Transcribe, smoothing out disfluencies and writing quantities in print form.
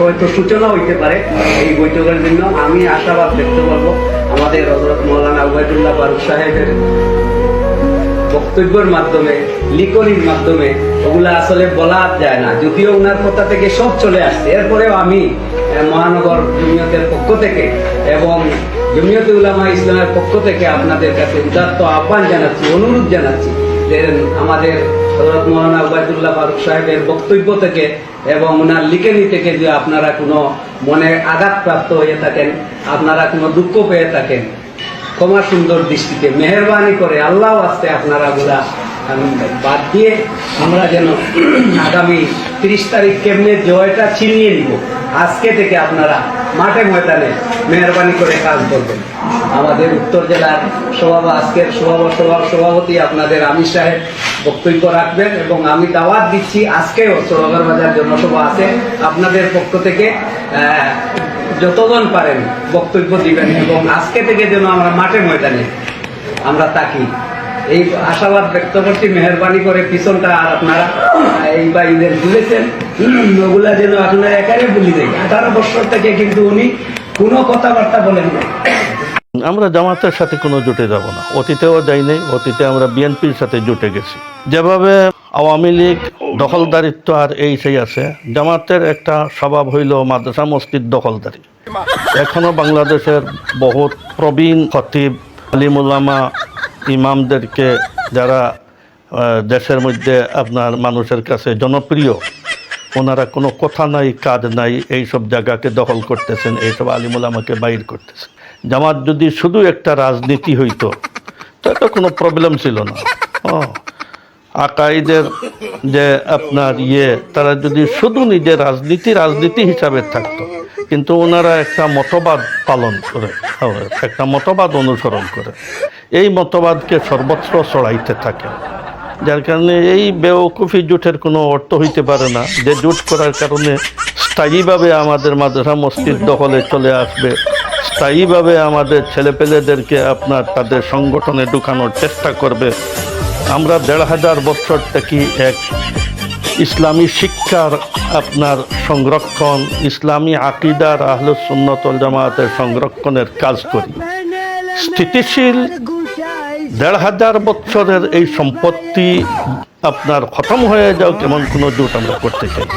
হয়তো সূচনা হইতে পারে এই বৈঠকের জন্য। আমি আশাবাদ ব্যক্ত করবো আমাদের হযরত মাওলানা উবাইদুল্লাহ ফারুক সাহেবের বক্তব্যের মাধ্যমে, লিখনির মাধ্যমে ওগুলা আসলে বলা যায় না, যদিও ওনার কথা থেকে সব চলে আসছে। এরপরেও আমি মহানগর জমিয়তের পক্ষ থেকে এবং জমিয়তে উলামা ইসলামের পক্ষ থেকে আপনাদের কাছে উদাত্ত আহ্বান জানাচ্ছি, অনুরোধ জানাচ্ছি যে আমাদের হযরত মাওলানা উবাইদুল্লাহ ফারুক সাহেবের বক্তব্য থেকে এবং ওনার লিখনি থেকে যে আপনারা কোনো মনে আঘাতপ্রাপ্ত হয়ে থাকেন, আপনারা কোনো দুঃখ পেয়ে থাকেন, ক্ষমা সুন্দর দৃষ্টিতে মেহেরবানি করে আল্লাহ আস্তে আপনারা গুলা বাদ দিয়ে আমরা যেন আগামী 30 তারিখ কেমনে জয়টা ছিনিয়ে নিব, আজকে থেকে আপনারা মাঠে ময়দানে মেহরবানি করে কাজ করবেন। আমাদের উত্তর জেলার আজকের সভাপতি আপনাদের আমির সাহেব বক্তব্য রাখবেন এবং আমি দাওয়াত দিচ্ছি, আজকেও চৌরাগড় বাজার জনসভা আছে, আপনাদের পক্ষ থেকে যতজন পারেন বক্তব্য দিবেন এবং আজকে থেকে যেন আমরা মাঠে ময়দানে আমরা থাকি, এই আশাবাদ ব্যক্ত করছি। মেহরবানি করে পিছনটা আর আপনারা এই বা ঈদের ভুলেছেন ওগুলা যেন আপনারা একারে ভুলি যাই। 18 বছর থেকে কিন্তু উনি কোনো কথাবার্তা বলেন না। আমরা জামাতের সাথে কোনো জোটে যাব না, অতীতেও যাই নাই, অতীতে আমরা বিএনপির সাথে জোটে গেছি। যেভাবে আওয়ামী লীগ দখলদারিত্ব আর এই সেই আছে, জামাতের একটা স্বভাব হইল মাদ্রাসা মসজিদ দখলদারি। এখনো বাংলাদেশের বহুত প্রবীণ খতিব, আলিম উলামা, ইমামদেরকে যারা দেশের মধ্যে আপনার মানুষের কাছে জনপ্রিয়, ওনারা কোনো কথা নাই, কাজ নাই, এইসব জায়গাকে দখল করতেছেন, এইসব আলিম উলামাকে বাইর করতেছেন। জামাত যদি শুধু একটা রাজনীতি হইতো তাতে কোনো প্রবলেম ছিল না। আকাইদের যে আপনার তারা যদি শুধু নিজের রাজনীতি হিসাবে থাকতো, কিন্তু ওনারা একটা মতবাদ পালন করে, একটা মতবাদ অনুসরণ করে, এই মতবাদকে সর্বত্র ছড়াইতে থাকে। যার কারণে এই বেওকুফি জোটের কোনো অর্থ হইতে পারে না, যে জোট করার কারণে স্থায়ীভাবে আমাদের মাদ্রাসা মসজিদ দখলে চলে আসবে, স্থায়ীভাবে আমাদের ছেলেপেলেদেরকে আপনার তাদের সংগঠনে ঢুকানোর চেষ্টা করবে। আমরা 1500 বছর থেকে এক ইসলামী শিক্ষার আপনার সংরক্ষণ, ইসলামী আকিদার আহলুস সুন্নাত ওয়াল জামাতের সংরক্ষণের কাজ করি। স্থিতিশীল 1500 বছরের এই সম্পত্তি আপনার খতম হয়ে যাও, কেমন কোনো জোট আমরা করতে চাই।